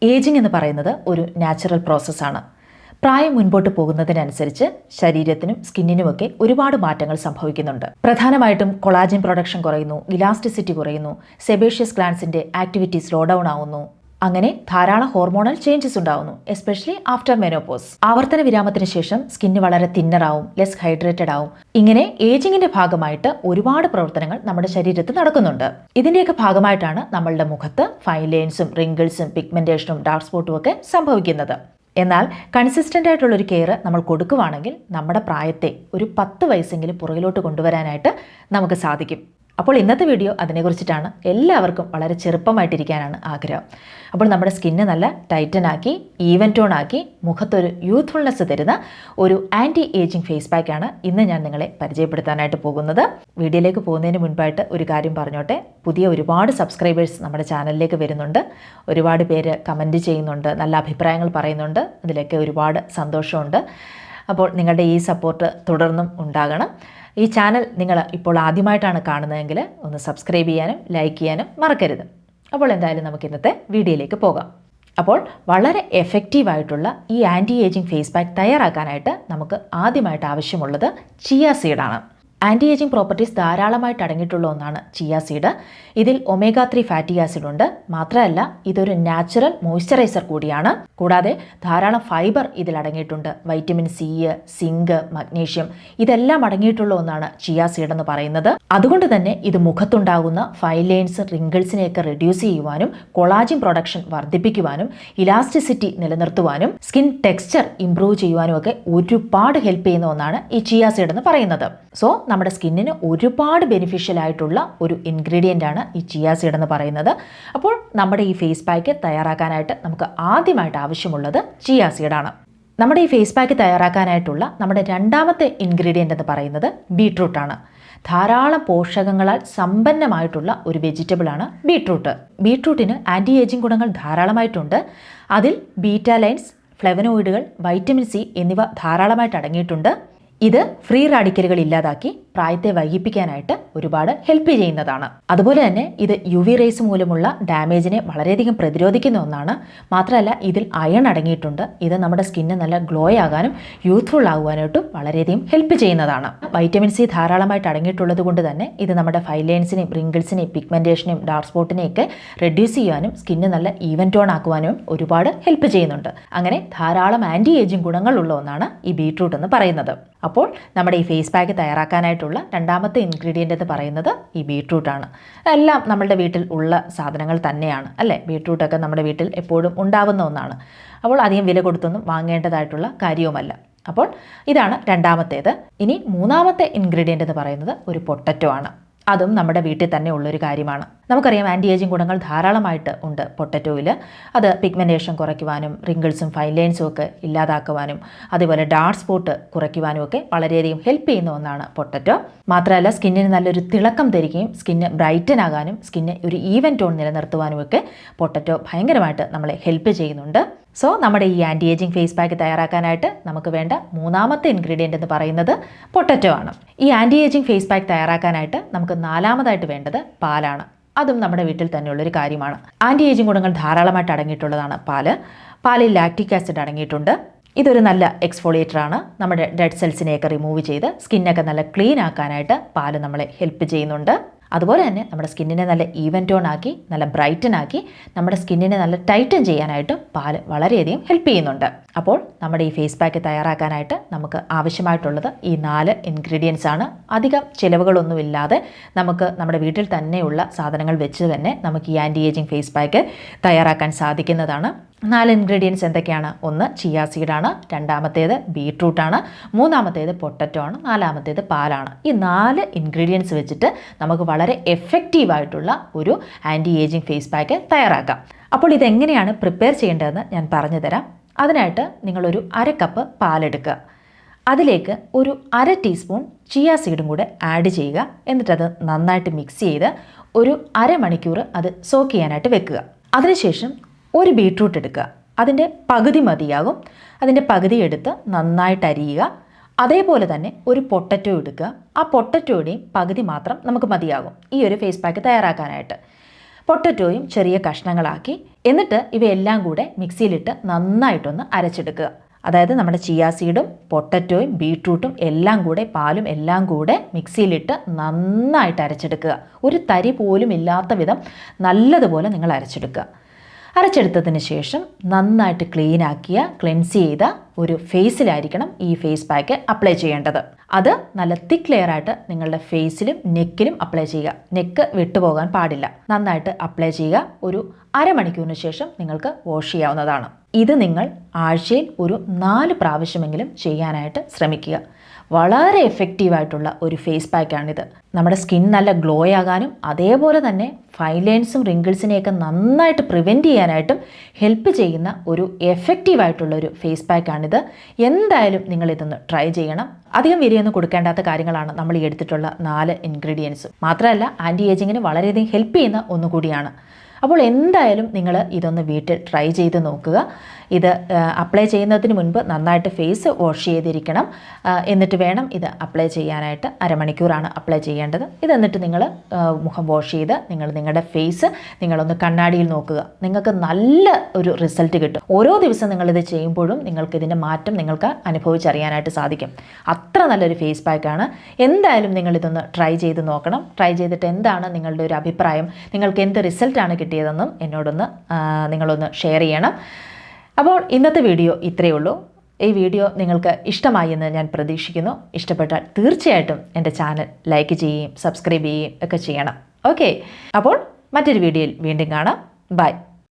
Ageing എന്ന് പറയുന്നത് ഒരു നാച്ചുറൽ പ്രോസസ്സാണ്. പ്രായം മുൻപോട്ട് പോകുന്നതിനനുസരിച്ച് ശരീരത്തിനും സ്കിന്നിനുമൊക്കെ ഒരുപാട് മാറ്റങ്ങൾ സംഭവിക്കുന്നുണ്ട്. പ്രധാനമായിട്ടും കൊളാജൻ പ്രൊഡക്ഷൻ കുറയുന്നു, ഇലാസ്റ്റിസിറ്റി കുറയുന്നു, സെബേഷ്യസ് ഗ്ലാൻസിന്റെ ആക്ടിവിറ്റി സ്ലോ ഡൗൺ ആവുന്നു. അങ്ങനെ ധാരാളം ഹോർമോണൽ ചേഞ്ചസ് ഉണ്ടാവുന്നു, എസ്പെഷ്യലി ആഫ്റ്റർ മെനോപോസ്. ആവർത്തന വിരാമത്തിന് ശേഷം സ്കിന്ന് വളരെ തിന്നറാവും, ലെസ് ഹൈഡ്രേറ്റഡ് ആവും. ഇങ്ങനെ ഏജിങ്ങിന്റെ ഭാഗമായിട്ട് ഒരുപാട് പ്രവർത്തനങ്ങൾ നമ്മുടെ ശരീരത്തിൽ നടക്കുന്നുണ്ട്. ഇതിന്റെയൊക്കെ ഭാഗമായിട്ടാണ് നമ്മളുടെ മുഖത്ത് ഫൈൻ ലൈൻസും റിങ്കിൾസും പിഗ്മെന്റേഷനും ഡാർക്ക് സ്പോട്ടും ഒക്കെ സംഭവിക്കുന്നത്. എന്നാൽ കൺസിസ്റ്റന്റ് ആയിട്ടുള്ള ഒരു കെയർ നമ്മൾ കൊടുക്കുവാണെങ്കിൽ നമ്മുടെ പ്രായത്തെ ഒരു 10 വയസ്സെങ്കിലും പുറകിലോട്ട് കൊണ്ടുവരാനായിട്ട് നമുക്ക് സാധിക്കും. അപ്പോൾ ഇന്നത്തെ വീഡിയോ അതിനെക്കുറിച്ചിട്ടാണ്. എല്ലാവർക്കും വളരെ ചെറുപ്പമായിട്ടിരിക്കാനാണ് ആഗ്രഹം. അപ്പോൾ നമ്മുടെ സ്കിന്ന് നല്ല ടൈറ്റനാക്കി ഈവൻ ടോൺ ആക്കി മുഖത്തൊരു യൂത്ത്ഫുൾനെസ് തരുന്ന ഒരു ആൻറ്റി ഏജിങ് ഫേസ് പാക്കാണ് ഇന്ന് ഞാൻ നിങ്ങളെ പരിചയപ്പെടുത്താനായിട്ട് പോകുന്നത്. വീഡിയോയിലേക്ക് പോകുന്നതിന് മുൻപായിട്ട് ഒരു കാര്യം പറഞ്ഞോട്ടെ. പുതിയ ഒരുപാട് സബ്സ്ക്രൈബേഴ്സ് നമ്മുടെ ചാനലിലേക്ക് വരുന്നുണ്ട്. ഒരുപാട് പേര് കമൻറ്റ് ചെയ്യുന്നുണ്ട്, നല്ല അഭിപ്രായങ്ങൾ പറയുന്നുണ്ട്. അതിലൊക്കെ ഒരുപാട് സന്തോഷമുണ്ട്. അപ്പോൾ നിങ്ങളുടെ ഈ സപ്പോർട്ട് തുടർന്നും ഉണ്ടാകണം. ഈ ചാനൽ നിങ്ങൾ ഇപ്പോൾ ആദ്യമായിട്ടാണ് കാണുന്നതെങ്കിൽ ഒന്ന് സബ്സ്ക്രൈബ് ചെയ്യാനും ലൈക്ക് ചെയ്യാനും മറക്കരുത്. അപ്പോൾ എന്തായാലും നമുക്ക് ഇന്നത്തെ വീഡിയോയിലേക്ക് പോകാം. അപ്പോൾ വളരെ എഫക്റ്റീവായിട്ടുള്ള ഈ ആൻറ്റി ഏജിങ് ഫേസ് പാക്ക് തയ്യാറാക്കാനായിട്ട് നമുക്ക് ആദ്യമായിട്ട് ആവശ്യമുള്ളത് ചിയ സീഡാണ്. ആൻറ്റി ഏജിങ് പ്രോപ്പർട്ടീസ് ധാരാളമായിട്ട് അടങ്ങിയിട്ടുള്ള ഒന്നാണ് ചിയ സീഡ്. ഇതിൽ ഒമേഗ 3 ഫാറ്റി ആസിഡ് ഉണ്ട്. മാത്രമല്ല ഇതൊരു നാച്ചുറൽ മോയ്സ്ചറൈസർ കൂടിയാണ്. കൂടാതെ ധാരാളം ഫൈബർ ഇതിൽ അടങ്ങിയിട്ടുണ്ട്. വൈറ്റമിൻ സി, സിങ്ക്, മഗ്നീഷ്യം ഇതെല്ലാം അടങ്ങിയിട്ടുള്ള ഒന്നാണ് ചിയ സീഡ് എന്ന് പറയുന്നത്. അതുകൊണ്ട് തന്നെ ഇത് മുഖത്തുണ്ടാകുന്ന ഫൈൻ ലൈൻസ്, റിങ്കിൾസിനെയൊക്കെ റെഡ്യൂസ് ചെയ്യുവാനും കൊളാജിൻ പ്രൊഡക്ഷൻ വർദ്ധിപ്പിക്കുവാനും ഇലാസ്റ്റിസിറ്റി നിലനിർത്തുവാനും സ്കിൻ ടെക്സ്ചർ ഇംപ്രൂവ് ചെയ്യുവാനും ഒക്കെ ഒരുപാട് ഹെൽപ്പ് ചെയ്യുന്ന ഒന്നാണ് ഈ ചിയ സീഡ് എന്ന് പറയുന്നത്. സോ നമ്മുടെ സ്കിന്നിന് ഒരുപാട് ബെനിഫിഷ്യൽ ആയിട്ടുള്ള ഒരു ഇൻഗ്രീഡിയൻ്റ് ആണ് ഈ ചിയ സീഡ് എന്ന് പറയുന്നത്. അപ്പോൾ നമ്മുടെ ഈ ഫേസ് പാക്ക് തയ്യാറാക്കാനായിട്ട് നമുക്ക് ആദ്യമായിട്ട് ആവശ്യമുള്ളത് ചിയ സീഡാണ്. നമ്മുടെ ഈ ഫേസ് പാക്ക് തയ്യാറാക്കാനായിട്ടുള്ള നമ്മുടെ രണ്ടാമത്തെ ഇൻഗ്രീഡിയൻ്റ് എന്ന് പറയുന്നത് ബീട്രൂട്ടാണ്. ധാരാളം പോഷകങ്ങളാൽ സമ്പന്നമായിട്ടുള്ള ഒരു വെജിറ്റബിളാണ് ബീട്രൂട്ട്. ബീട്രൂട്ടിന് ആൻറ്റി ഏജിങ് ഗുണങ്ങൾ ധാരാളമായിട്ടുണ്ട്. അതിൽ ബീറ്റാലൈൻസ്, ഫ്ലെവനോയിഡുകൾ, വൈറ്റമിൻ സി എന്നിവ ധാരാളമായിട്ട് അടങ്ങിയിട്ടുണ്ട്. ഇത് ഫ്രീ റാഡിക്കലുകൾ ഇല്ലാതാക്കി പ്രായത്തെ വൈകിപ്പിക്കാനായിട്ട് ഒരുപാട് ഹെൽപ്പ് ചെയ്യുന്നതാണ്. അതുപോലെ തന്നെ ഇത് UV റേസ് മൂലമുള്ള ഡാമേജിനെ വളരെയധികം പ്രതിരോധിക്കുന്ന ഒന്നാണ്. മാത്രമല്ല ഇതിൽ അയൺ അടങ്ങിയിട്ടുണ്ട്. ഇത് നമ്മുടെ സ്കിന്ന് നല്ല ഗ്ലോ ആകാനും യൂത്ത്ഫുൾ ആകുവാനായിട്ടും വളരെയധികം ഹെൽപ്പ് ചെയ്യുന്നതാണ്. വൈറ്റമിൻ സി ധാരാളമായിട്ട് അടങ്ങിയിട്ടുള്ളത് കൊണ്ട് തന്നെ ഇത് നമ്മുടെ ഫൈൻ ലൈൻസിനെയും റിങ്കിൾസിനെയും പിഗ്മെന്റേഷനെയും ഡാർക്ക് സ്പോട്ടിനെയൊക്കെ റെഡ്യൂസ് ചെയ്യാനും സ്കിന്ന് നല്ല ഈവൻ ടോൺ ആക്കുവാനും ഒരുപാട് ഹെൽപ്പ് ചെയ്യുന്നുണ്ട്. അങ്ങനെ ധാരാളം ആൻറ്റി ഏജിങ് ഗുണങ്ങളുള്ള ഒന്നാണ് ഈ ബീട്രൂട്ട് എന്ന് പറയുന്നത്. അപ്പോൾ നമ്മുടെ ഈ ഫേസ് പാക്ക് തയ്യാറാക്കാനായിട്ടുള്ള രണ്ടാമത്തെ ഇൻഗ്രീഡിയൻ്റ് എന്ന് പറയുന്നത് ഈ ബീട്രൂട്ടാണ്. എല്ലാം നമ്മളുടെ വീട്ടിൽ ഉള്ള സാധനങ്ങൾ തന്നെയാണ് അല്ലേ. ബീട്രൂട്ടൊക്കെ നമ്മുടെ വീട്ടിൽ എപ്പോഴും ഉണ്ടാവുന്ന ഒന്നാണ്. അപ്പോൾ അധികം വില കൊടുത്തൊന്നും വാങ്ങേണ്ടതായിട്ടുള്ള കാര്യവുമല്ല. അപ്പോൾ ഇതാണ് രണ്ടാമത്തേത്. ഇനി മൂന്നാമത്തെ ഇൻഗ്രീഡിയൻ്റ് എന്ന് പറയുന്നത് ഒരു പൊട്ടറ്റോ ആണ്. അതും നമ്മുടെ വീട്ടിൽ തന്നെ ഉള്ളൊരു കാര്യമാണ്. നമുക്കറിയാം ആൻറ്റി ഏജിങ് ഗുണങ്ങൾ ധാരാളമായിട്ട് ഉണ്ട് പൊട്ടറ്റോയിൽ. അത് പിഗ്മെന്റേഷൻ കുറയ്ക്കുവാനും റിങ്കിൾസും ഫൈൻ ലൈൻസും ഒക്കെ ഇല്ലാതാക്കുവാനും അതുപോലെ ഡാർക്ക് സ്പോട്ട് കുറയ്ക്കുവാനും ഒക്കെ വളരെയധികം ഹെൽപ്പ് ചെയ്യുന്ന ഒന്നാണ് പൊട്ടറ്റോ. മാത്രമല്ല സ്കിന്നിന് നല്ലൊരു തിളക്കം തരികയും സ്കിന്ന് ബ്രൈറ്റൻ ആകാനും സ്കിന്ന് ഒരു ഈവൻ ടോൺ നിലനിർത്തുവാനും ഒക്കെ പൊട്ടറ്റോ ഭയങ്കരമായിട്ട് നമ്മളെ ഹെൽപ്പ് ചെയ്യുന്നുണ്ട്. സോ നമ്മുടെ ഈ ആൻറ്റി ഏജിങ് ഫേസ് പാക്ക് തയ്യാറാക്കാനായിട്ട് നമുക്ക് വേണ്ട മൂന്നാമത്തെ ഇൻഗ്രീഡിയൻ്റ് എന്ന് പറയുന്നത് പൊട്ടറ്റോ ആണ്. ഈ ആൻറ്റി ഏജിങ് ഫേസ് പാക്ക് തയ്യാറാക്കാനായിട്ട് നമുക്ക് നാലാമതായിട്ട് വേണ്ടത് പാലാണ്. അതും നമ്മുടെ വീട്ടിൽ തന്നെയുള്ളൊരു കാര്യമാണ്. ആൻറ്റി ഏജിങ് ഗുണങ്ങൾ ധാരാളമായിട്ട് അടങ്ങിയിട്ടുള്ളതാണ് പാലിൽ ലാക്റ്റിക് ആസിഡ് അടങ്ങിയിട്ടുണ്ട്. ഇതൊരു നല്ല എക്സ്ഫോളിയേറ്റർ ആണ്. നമ്മുടെ ഡെഡ് സെൽസിനെയൊക്കെ റിമൂവ് ചെയ്ത് സ്കിന്നൊക്കെ നല്ല ക്ലീൻ ആക്കാനായിട്ട് പാല് നമ്മളെ ഹെൽപ്പ് ചെയ്യുന്നുണ്ട്. അതുപോലെ തന്നെ നമ്മുടെ സ്കിന്നിനെ നല്ല ഈവൻ ടോൺ ആക്കി നല്ല ബ്രൈറ്റൻ ആക്കി നമ്മുടെ സ്കിന്നിനെ നല്ല ടൈറ്റൻ ചെയ്യാനായിട്ടും പാല് വളരെയധികം ഹെൽപ്പ് ചെയ്യുന്നുണ്ട്. അപ്പോൾ നമ്മുടെ ഈ ഫേസ് പാക്ക് തയ്യാറാക്കാനായിട്ട് നമുക്ക് ആവശ്യമായിട്ടുള്ളത് ഈ 4 ഇൻഗ്രീഡിയൻസ് ആണ്. അധികം ചിലവുകളൊന്നുമില്ലാതെ നമുക്ക് നമ്മുടെ വീട്ടിൽ തന്നെയുള്ള സാധനങ്ങൾ വെച്ച് തന്നെ നമുക്ക് ഈ ആൻറ്റി ഏജിങ് ഫേസ് പാക്ക് തയ്യാറാക്കാൻ സാധിക്കുന്നതാണ്. 4 ഇൻഗ്രീഡിയൻസ് എന്തൊക്കെയാണ്? ഒന്ന് ചിയ സീഡാണ്, രണ്ടാമത്തേത് ബീട്രൂട്ടാണ്, മൂന്നാമത്തേത് പൊട്ടറ്റോ ആണ്, നാലാമത്തേത് പാലാണ്. ഈ 4 ഇൻഗ്രീഡിയൻസ് വെച്ചിട്ട് നമുക്ക് വളരെ എഫക്റ്റീവായിട്ടുള്ള ഒരു ആൻറ്റി ഏജിങ് ഫേസ് പാക്ക് തയ്യാറാക്കാം. അപ്പോൾ ഇതെങ്ങനെയാണ് പ്രിപ്പയർ ചെയ്യേണ്ടതെന്ന് ഞാൻ പറഞ്ഞു തരാം. അതിനായിട്ട് നിങ്ങളൊരു 1/2 കപ്പ് പാലെടുക്കുക. അതിലേക്ക് ഒരു 1/2 ടീസ്പൂൺ ചിയ സീഡും കൂടെ ആഡ് ചെയ്യുക. എന്നിട്ടത് നന്നായിട്ട് മിക്സ് ചെയ്ത് ഒരു അരമണിക്കൂർ അത് സോക്ക് ചെയ്യാനായിട്ട് വെക്കുക. അതിനുശേഷം ഒരു ബീട്രൂട്ട് എടുക്കുക. അതിൻ്റെ പകുതി മതിയാകും. അതിൻ്റെ പകുതി എടുത്ത് നന്നായിട്ട് അരിയുക. അതേപോലെ തന്നെ ഒരു പൊട്ടറ്റോ എടുക്കുക. ആ പൊട്ടറ്റോയുടെയും പകുതി മാത്രം നമുക്ക് മതിയാകും ഈ ഒരു ഫേസ് പാക്ക് തയ്യാറാക്കാനായിട്ട്. പൊട്ടറ്റോയും ചെറിയ കഷ്ണങ്ങളാക്കി എന്നിട്ട് ഇവയെല്ലാം കൂടെ മിക്സിയിലിട്ട് നന്നായിട്ടൊന്ന് അരച്ചെടുക്കുക. അതായത് നമ്മുടെ ചിയാ സീഡും പൊട്ടറ്റോയും ബീട്രൂട്ടും എല്ലാം കൂടെ പാലും എല്ലാം കൂടെ മിക്സിയിലിട്ട് നന്നായിട്ട് അരച്ചെടുക്കുക. ഒരു തരി പോലും ഇല്ലാത്ത വിധം നല്ലതുപോലെ നിങ്ങൾ അരച്ചെടുക്കുക. അരച്ചെടുത്തതിന് ശേഷം നന്നായിട്ട് ക്ലെൻസ് ചെയ്ത ഒരു ഫേസിലായിരിക്കണം ഈ ഫേസ് പാക്ക് അപ്ലൈ ചെയ്യേണ്ടത്. അത് നല്ല തിക്ക് ലെയറായിട്ട് നിങ്ങളുടെ ഫേസിലും നെക്കിലും അപ്ലൈ ചെയ്യുക. നെക്ക് വിട്ടുപോകാൻ പാടില്ല. നന്നായിട്ട് അപ്ലൈ ചെയ്യുക. ഒരു അരമണിക്കൂറിന് ശേഷം നിങ്ങൾക്ക് വാഷ് ചെയ്യാവുന്നതാണ്. ഇത് നിങ്ങൾ ആഴ്ചയിൽ ഒരു 4 പ്രാവശ്യമെങ്കിലും ചെയ്യാനായിട്ട് ശ്രമിക്കുക. വളരെ എഫക്റ്റീവായിട്ടുള്ള ഒരു ഫേസ് പാക്കാണിത്. നമ്മുടെ സ്കിൻ നല്ല ഗ്ലോ ആകാനും അതേപോലെ തന്നെ ഫൈൻ ലൈൻസും റിങ്കിൾസിനെയൊക്കെ നന്നായിട്ട് പ്രിവെൻറ്റ് ചെയ്യാനായിട്ടും ഹെൽപ്പ് ചെയ്യുന്ന ഒരു എഫക്റ്റീവായിട്ടുള്ള ഒരു ഫേസ് പാക്കാണിത്. എന്തായാലും നിങ്ങളിതൊന്ന് ട്രൈ ചെയ്യണം. അധികം വിലയൊന്നും കൊടുക്കേണ്ടാത്ത കാര്യങ്ങളാണ് നമ്മൾ ഈ എടുത്തിട്ടുള്ള 4 ഇൻഗ്രീഡിയൻസും. മാത്രമല്ല ആൻറ്റി ഏജിങ്ങിന് വളരെയധികം ഹെൽപ്പ് ചെയ്യുന്ന ഒന്നുകൂടിയാണ്. അപ്പോൾ എന്തായാലും നിങ്ങൾ ഇതൊന്ന് വീട്ടിൽ ട്രൈ ചെയ്ത് നോക്കുക. ഇത് അപ്ലൈ ചെയ്യുന്നതിന് മുൻപ് നന്നായിട്ട് ഫേസ് വാഷ് ചെയ്തിരിക്കണം. എന്നിട്ട് വേണം ഇത് അപ്ലൈ ചെയ്യാനായിട്ട്. അരമണിക്കൂറാണ് അപ്ലൈ ചെയ്യേണ്ടത്. എന്നിട്ട് നിങ്ങൾ മുഖം വാഷ് ചെയ്ത് നിങ്ങളുടെ ഫേസ് നിങ്ങളൊന്ന് കണ്ണാടിയിൽ നോക്കുക. നിങ്ങൾക്ക് നല്ല ഒരു റിസൾട്ട് കിട്ടും. ഓരോ ദിവസം നിങ്ങളിത് ചെയ്യുമ്പോഴും ഇതിൻ്റെ മാറ്റം നിങ്ങൾക്ക് അനുഭവിച്ചറിയാനായിട്ട് സാധിക്കും. അത്ര നല്ലൊരു ഫേസ് പാക്കാണ്. എന്തായാലും നിങ്ങളിതൊന്ന് ട്രൈ ചെയ്ത് നോക്കണം. ട്രൈ ചെയ്തിട്ട് എന്താണ് നിങ്ങളുടെ ഒരു അഭിപ്രായം, നിങ്ങൾക്ക് എന്ത് റിസൾട്ടാണ് കിട്ടിയതെന്നും എന്നോടൊന്ന് നിങ്ങളൊന്ന് ഷെയർ ചെയ്യണം. അപ്പോൾ ഇന്നത്തെ വീഡിയോ ഇത്രയേ ഉള്ളൂ. ഈ വീഡിയോ നിങ്ങൾക്ക് ഇഷ്ടമായി എന്ന് ഞാൻ പ്രതീക്ഷിക്കുന്നു. ഇഷ്ടപ്പെട്ടാൽ തീർച്ചയായിട്ടും എൻ്റെ ചാനൽ ലൈക്ക് ചെയ്യുകയും സബ്സ്ക്രൈബ് ചെയ്യുകയും ഒക്കെ ചെയ്യണം. ഓക്കെ, അപ്പോൾ മറ്റൊരു വീഡിയോയിൽ വീണ്ടും കാണാം. ബൈ.